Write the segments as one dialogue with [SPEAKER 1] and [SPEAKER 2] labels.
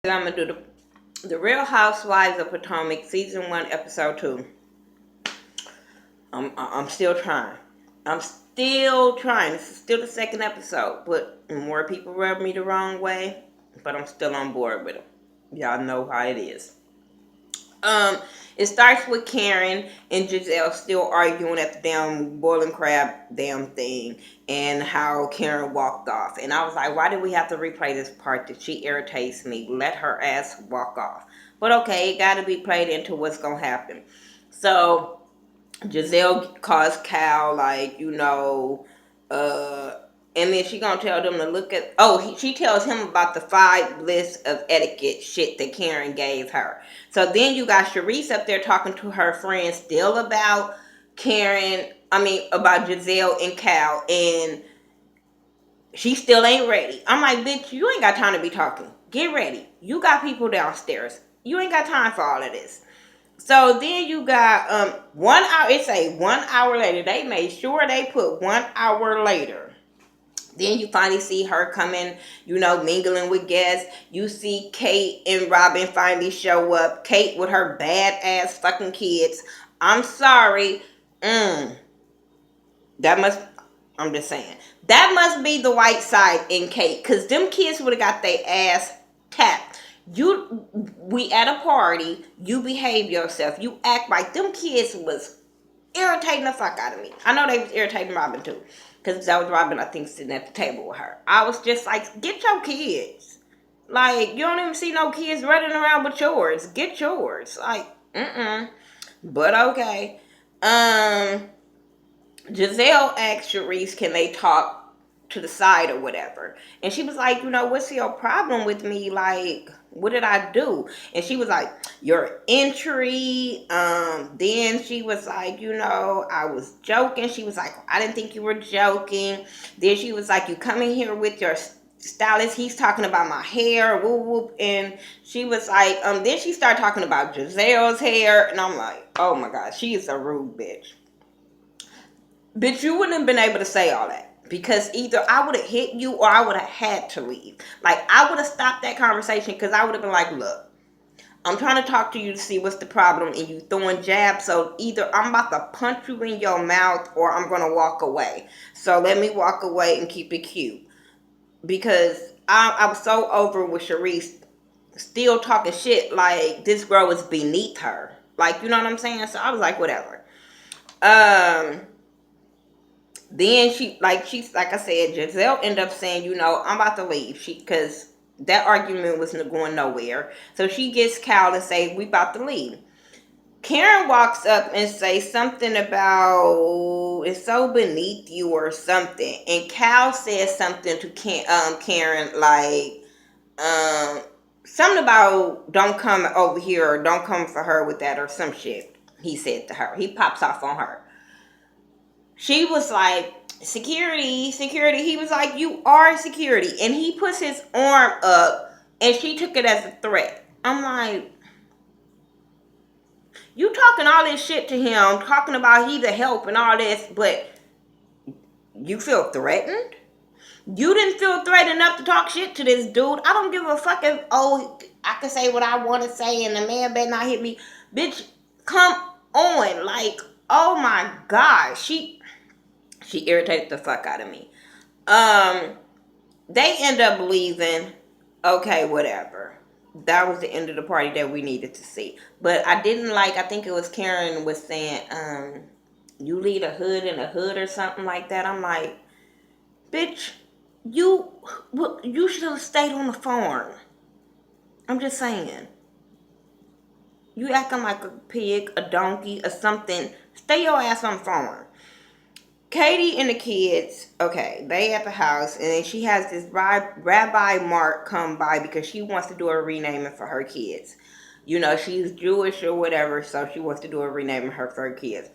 [SPEAKER 1] I'm gonna do the Real Housewives of Potomac season 1 episode 2. I'm still trying. I'm still trying. This is still the second episode, but more people rub me the wrong way. But I'm still on board with them. Y'all know how it is. Um, it starts with Karen and Giselle still arguing at the damn boiling crab damn thing, and how Karen walked off. And I was like, why did we have to replay this part? That she irritates me. Let her ass walk off. But okay, it got to be played into what's gonna happen. So Giselle calls Cal, like, uh and then she gonna tell them to look at, she tells him about the 5 list of etiquette shit that Karen gave her. So then you got Sharice up there talking to her friend still about about Giselle and Cal, and she still ain't ready. I'm like, bitch, you ain't got time to be talking. Get ready. You got people downstairs. You ain't got time for all of this. So then you got 1 hour. It say 1 hour later. They made sure they put 1 hour later. Then you finally see her coming, mingling with guests. You see Kate and Robin finally show up. Kate with her bad ass fucking kids. I'm sorry. That must, I'm just saying. That must be the white side in Kate. Because them kids would have got their ass tapped. We at a party. You behave yourself. You act like them kids was irritating the fuck out of me. I know they was irritating Robin too. Because that was Robin, I think, sitting at the table with her. I was just like, get your kids. Like, you don't even see no kids running around with yours. Get yours. Like, But okay. Giselle asked Sharice, can they talk to the side or whatever? And she was like, what's your problem with me? Like, what did I do? And she was like, your entry. Then she was like, I was joking. She was like, I didn't think you were joking. Then she was like, you come in here with your stylist. He's talking about my hair. Whoop, whoop. And she was like, then she started talking about Giselle's hair. And I'm like, oh my God, she is a rude bitch. Bitch, you wouldn't have been able to say all that. Because either I would have hit you or I would have had to leave. Like, I would have stopped that conversation because I would have been like, look, I'm trying to talk to you to see what's the problem, and you throwing jabs. So either I'm about to punch you in your mouth or I'm going to walk away. So let me walk away and keep it cute. Because I was so over with Sharice still talking shit like this girl was beneath her. Like, you know what I'm saying? So I was like, whatever. Then she's like I said, Giselle ended up saying, I'm about to leave. Because that argument was going nowhere. So she gets Cal to say, we about to leave. Karen walks up and says something about it's so beneath you or something. And Cal says something to Karen like something about don't come over here or don't come for her with that or some shit. He said to her. He pops off on her. She was like, security, security. He was like, you are security. And he puts his arm up and she took it as a threat. I'm like, you talking all this shit to him, talking about he the help and all this, but you feel threatened? You didn't feel threatened enough to talk shit to this dude. I don't give a fuck if, I can say what I want to say and the man better not hit me. Bitch, come on. Like, oh my God. She irritated the fuck out of me. They end up leaving. Okay, whatever. That was the end of the party that we needed to see. But I didn't like, I think it was Karen was saying, you lead a hood in a hood or something like that. I'm like, bitch, you should have stayed on the farm. I'm just saying. You acting like a pig, a donkey, or something. Stay your ass on the farm. Katie and the kids, okay, they at the house, and then she has this Rabbi Mark come by because she wants to do a renaming for her kids. She's Jewish or whatever, so she wants to do a renaming for her kids.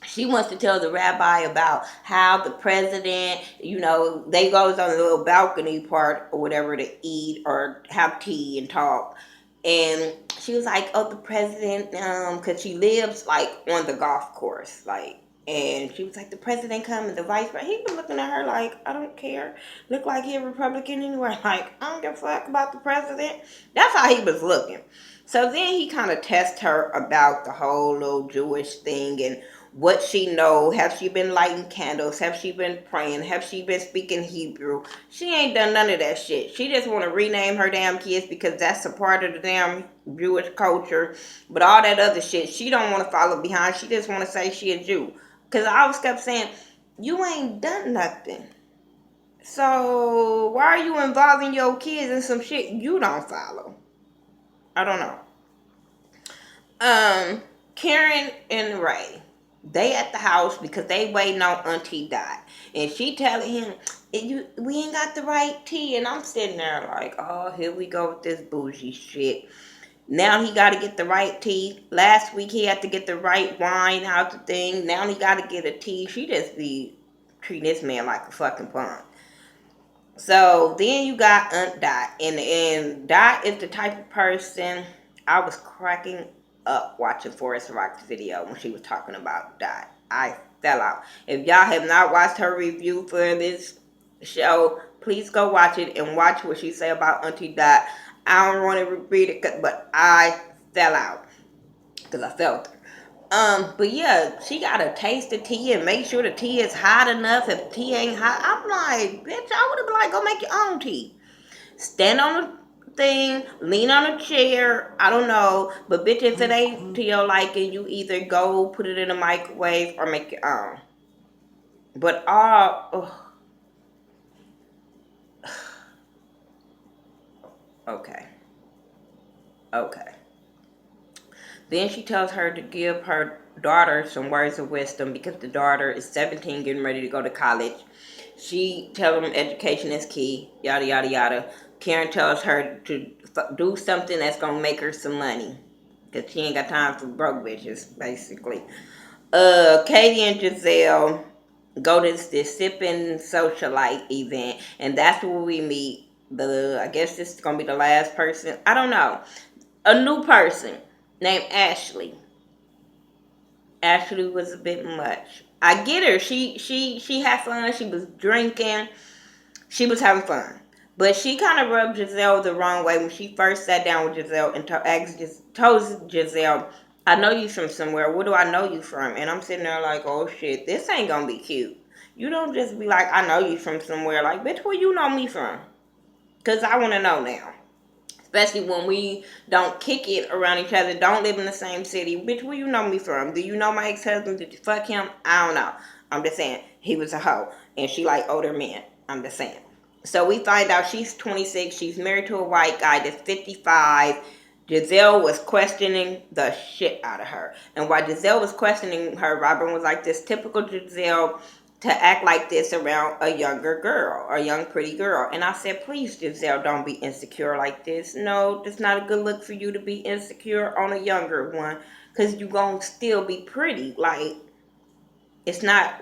[SPEAKER 1] She wants to tell the rabbi about how the president, they goes on a little balcony part or whatever to eat or have tea and talk. And she was like, oh, the president, because she lives like on the golf course, like And she was like, the president coming, the vice president. He was looking at her like, I don't care. Look like he a Republican anyway. Like, I don't give a fuck about the president. That's how he was looking. So then he kind of tests her about the whole little Jewish thing and what she know. Have she been lighting candles? Have she been praying? Have she been speaking Hebrew? She ain't done none of that shit. She just want to rename her damn kids because that's a part of the damn Jewish culture. But all that other shit, she don't want to follow behind. She just want to say she a Jew. Because I always kept saying, you ain't done nothing. So why are you involving your kids in some shit you don't follow? I don't know. Karen and Ray, they at the house because they waiting on Auntie Dot. And she telling him, we ain't got the right tea. And I'm sitting there like, oh, here we go with this bougie shit. Now he got to get the right tea. Last week he had to get the right wine out the thing. Now he got to get a tea. She just be treating this man like a fucking punk. So then you got Aunt Dot, and Dot is the type of person I was cracking up watching Forrest Rock's video when she was talking about Dot. I fell out. If y'all have not watched her review for this show, please go watch it and watch what she say about Auntie Dot. I don't want to repeat it, but I fell out because I felt her. But yeah, she gotta taste the tea and make sure the tea is hot enough. If the tea ain't hot, I'm like, bitch, I would have been like, go make your own tea. Stand on the thing, lean on a chair. I don't know, but bitch, if it ain't to your liking, you either go put it in a microwave or make your own. But okay, okay. Then she tells her to give her daughter some words of wisdom because the daughter is 17, getting ready to go to college. She tells them education is key, yada, yada, yada. Karen tells her to do something that's going to make her some money because she ain't got time for broke bitches, basically. Katie and Giselle go to this sipping socialite event, and that's where we meet I guess this is going to be the last person. I don't know. A new person named Ashley. Ashley was a bit much. I get her. She had fun. She was drinking. She was having fun. But she kind of rubbed Giselle the wrong way when she first sat down with Giselle and told Giselle, I know you from somewhere. Where do I know you from? And I'm sitting there like, oh shit, this ain't gonna be cute. You don't just be like, I know you from somewhere. Like, bitch, where you know me from? Because I want to know now. Especially when we don't kick it around each other, don't live in the same city. Bitch, where you know me from? Do you know my ex-husband? Did you fuck him? I don't know. I'm just saying, he was a hoe. And she like older men. I'm just saying. So we find out she's 26. She's married to a white guy that's 55. Giselle was questioning the shit out of her. And while Giselle was questioning her, Robin was like, this typical Giselle to act like this around a younger girl, a young pretty girl. And I said, please, Giselle, don't be insecure like this. No, it's not a good look for you to be insecure on a younger one because you're going to still be pretty. Like, it's not,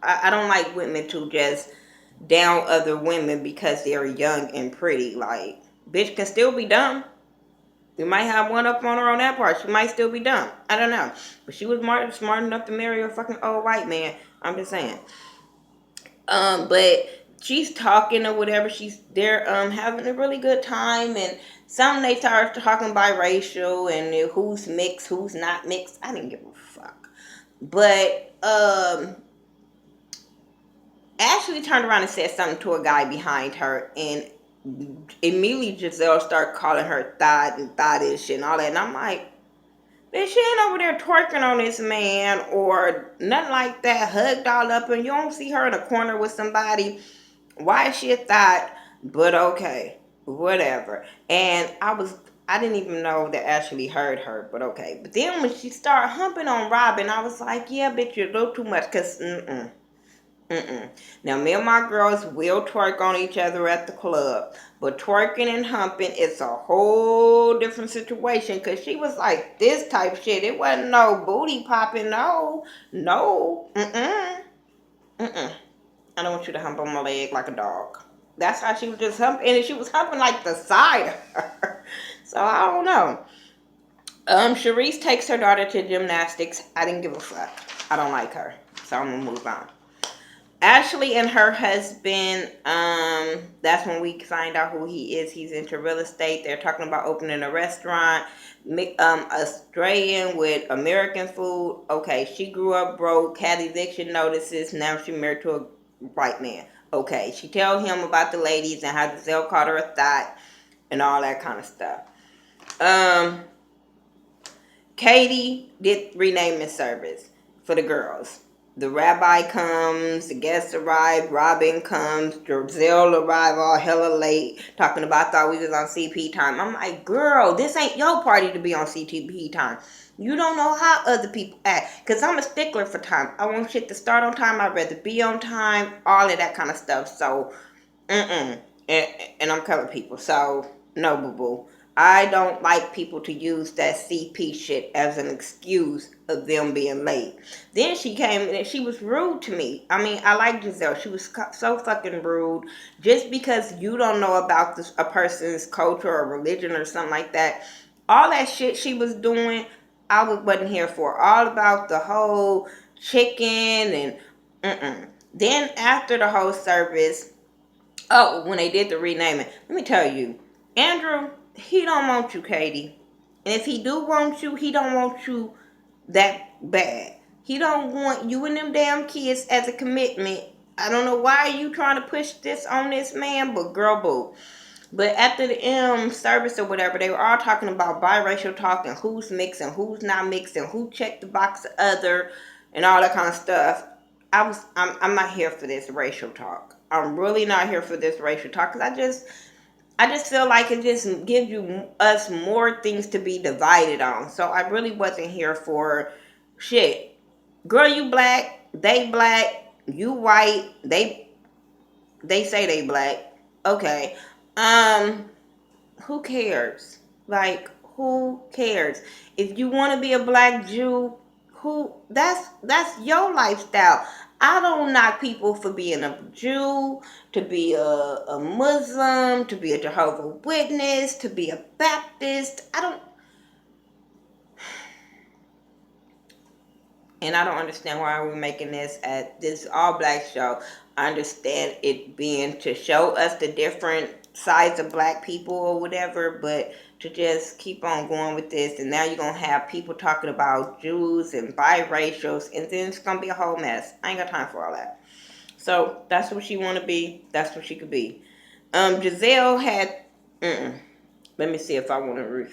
[SPEAKER 1] I don't like women to just down other women because they're young and pretty. Like, bitch can still be dumb. You might have one up on her on that part. She might still be dumb. I don't know. But she was smart enough to marry a fucking old white man. I'm just saying. But she's talking or whatever. They're having a really good time, and some they start talking biracial and who's mixed, who's not mixed. I didn't give a fuck. But Ashley turned around and said something to a guy behind her, and immediately Giselle started calling her thought and thottish and all that. And I'm like, bitch, she ain't over there twerking on this man or nothing like that, hugged all up, and you don't see her in a corner with somebody. Why is she a thought? But okay, whatever. And I didn't even know that Ashley heard her, but okay. But then when she started humping on Robin, I was like, yeah, bitch, you're a little too much, because mm-mm. Now, me and my girls will twerk on each other at the club, but twerking and humping is a whole different situation. Cause she was like this type shit. It wasn't no booty popping. No, no, mm. I don't want you to hump on my leg like a dog. That's how she was just humping, and she was humping like the side of her. So I don't know. Sharice takes her daughter to gymnastics. I didn't give a fuck. I don't like her. So I'm gonna move on. Ashley and her husband, that's when we find out who he is. He's into real estate. They're talking about opening a restaurant, Australian with American food. Okay, she grew up broke, had eviction notices. Now she married to a white man. Okay, she tell him about the ladies and how Giselle called her a thought and all that kind of stuff. Um, Katie did renaming service for the girls. The rabbi comes, the guests arrive, Robin comes, Giselle arrive all hella late, talking about thought we was on CP time. I'm like, girl, this ain't your party to be on CTP time. You don't know how other people act. Because I'm a stickler for time. I want shit to start on time. I'd rather be on time. All of that kind of stuff. So, mm-mm. And I'm colored people. So, no, boo-boo. I don't like people to use that CP shit as an excuse of them being late. Then she came and she was rude to me. I mean, I like Giselle. She was so fucking rude. Just because you don't know about a person's culture or religion or something like that, all that shit she was doing, wasn't here for. All about the whole chicken and mm-mm. Then after the whole service, oh, when they did the renaming, let me tell you, Andrew, he don't want you, Katie. And if he do want you, he don't want you that bad. He don't want you and them damn kids as a commitment. I don't know why you trying to push this on this man, but girl, boo. But after the service or whatever, they were all talking about biracial talk and who's mixing, who's not mixing, who checked the box of other, and all that kind of stuff. I'm not here for this racial talk. I'm really not here for this racial talk because I just feel like it just gives us more things to be divided on. So I really wasn't here for shit. Girl, you black, you white, they say they black. Okay. Um, who cares? Like, who cares? If you want to be a black Jew, that's your lifestyle. I don't knock people for being a Jew, to be a Muslim, to be a Jehovah's Witness, to be a Baptist. I don't understand why we're making this at this all black show. I understand it being to show us the different sides of black people or whatever, but to just keep on going with this, and now you're gonna have people talking about Jews and biracials, and then it's gonna be a whole mess. I ain't got time for all that. So that's what she want to be. That's what she could be. Giselle had. Let me see if I want to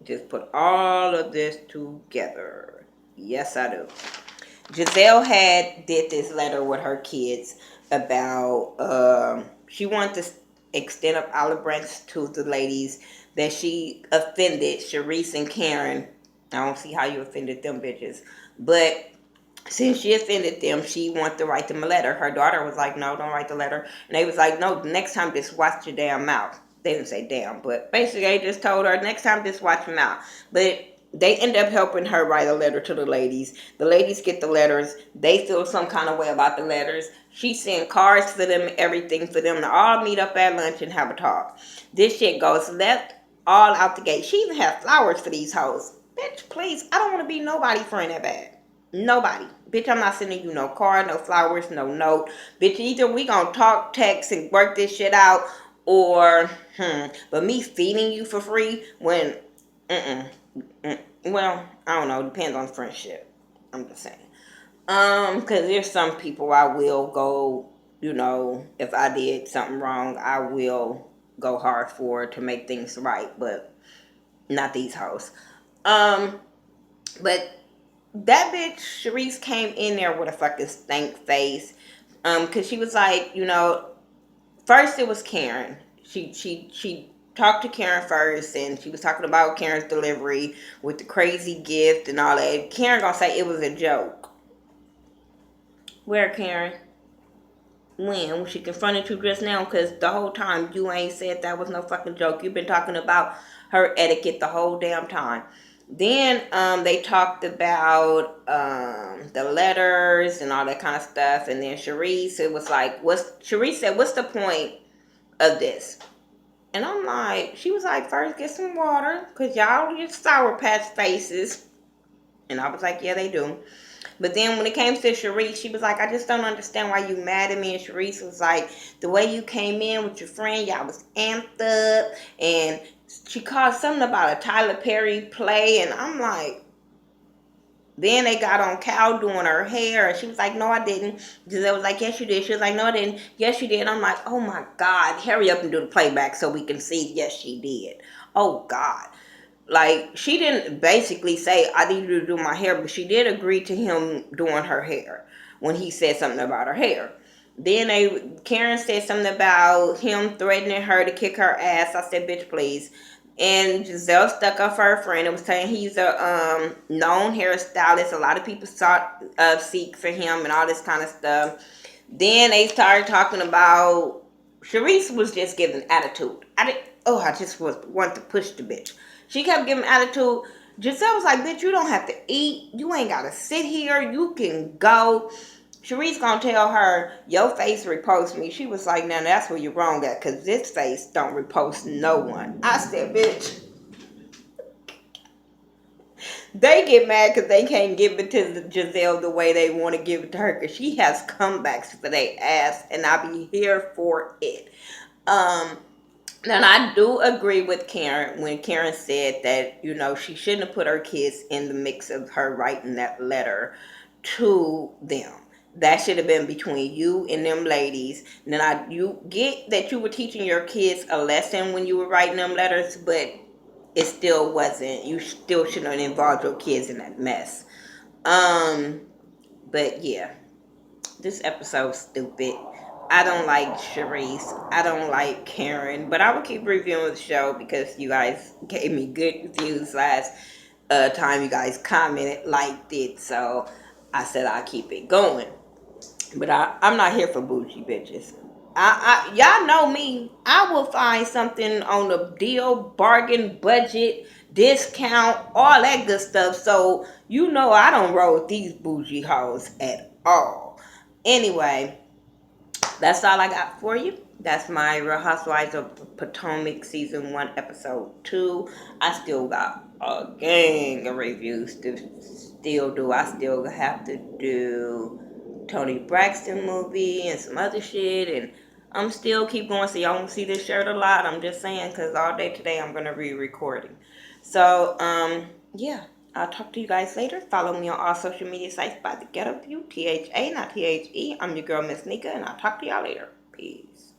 [SPEAKER 1] just put all of this together. Yes, I do. Giselle had did this letter with her kids about she wanted to extend up olive branches to the ladies that she offended, Sharice and Karen. I don't see how you offended them bitches, but since she offended them, she wanted to write them a letter. Her daughter was like, no, don't write the letter. And they was like, no, next time just watch your damn mouth. They didn't say damn, but basically they just told her, next time just watch your mouth. But they end up helping her write a letter to the ladies. The ladies get the letters. They feel some kind of way about the letters. She sent cards for them, everything for them to all meet up at lunch and have a talk. This shit goes left all out the gate. She even had flowers for these hoes. Bitch, please, I don't want to be nobody friend that bad. Nobody. Bitch, I'm not sending you no card, no flowers, no note. Bitch, either we gonna talk, text, and work this shit out, or, but me feeding you for free when, well, I don't know, depends on friendship. I'm just saying. Because there's some people I will go, if I did something wrong, I will go hard for to make things right, but not these hoes. But that bitch Sharice came in there with a fucking stank face. Cause she was like, first it was Karen. She talked to Karen first, and she was talking about Karen's delivery with the crazy gift and all that. Karen gonna say it was a joke. Where, Karen? When she confronted you just now? Because the whole time you ain't said that was no fucking joke. You've been talking about her etiquette the whole damn time. Then they talked about the letters and all that kind of stuff. And then Sharice, it was like, Sharice said, what's the point of this? And I'm like, she was like, first get some water, because y'all get Sour Patch faces. And I was like, yeah, they do. But then when it came to Sharice, she was like, I just don't understand why you mad at me. And Sharice was like, the way you came in with your friend, y'all was amped up. And she called something about a Tyler Perry play. And I'm like, then they got on Cal doing her hair, and she was like, "No, I didn't." Giselle was like, "Yes, you did." She was like, "No, I didn't." "Yes, you did." I'm like, "Oh my God, hurry up and do the playback so we can see." Yes, she did. Oh God, like she didn't basically say, "I need you to do my hair," but she did agree to him doing her hair when he said something about her hair. Then Karen said something about him threatening her to kick her ass. I said, "Bitch, please." And Giselle stuck up for her friend and was saying he's a known hairstylist. A lot of people sought seek for him and all this kind of stuff. Then they started talking about Sharice was just giving attitude. I just was want to push the bitch. She kept giving attitude. Giselle was like, "Bitch, you don't have to eat. You ain't gotta sit here. You can go." Sharice gonna tell her, "Your face reposts me." She was like, "Now that's where you're wrong at, cause this face don't repost no one." I said, "Bitch." They get mad because they can't give it to Giselle the way they want to give it to her, because she has comebacks for their ass, and I be here for it. Um, and I do agree with Karen when Karen said that, she shouldn't have put her kids in the mix of her writing that letter to them. That should have been between you and them ladies. Then you get that you were teaching your kids a lesson when you were writing them letters, but it still wasn't. You still shouldn't have involved your kids in that mess. Um, but yeah, this episode's stupid. I don't like Sharice. I don't like Karen. But I will keep reviewing the show because you guys gave me good reviews last time you guys commented, liked it. So I said I'll keep it going. But I'm not here for bougie bitches. Y'all know me. I will find something on a deal, bargain, budget, discount, all that good stuff. So I don't roll with these bougie hoes at all. Anyway, that's all I got for you. That's my Real Housewives of Potomac season 1, episode 2. I still got a gang of reviews to still do. I still have to do Tony Braxton movie and some other shit, and I'm still keep going. So y'all won't see this shirt a lot. I'm just saying, because all day today I'm gonna be recording. So yeah. I'll talk to you guys later. Follow me on all social media sites by The Ghetto View, THA, not THE. I'm your girl, Miss Nika, and I'll talk to y'all later. Peace.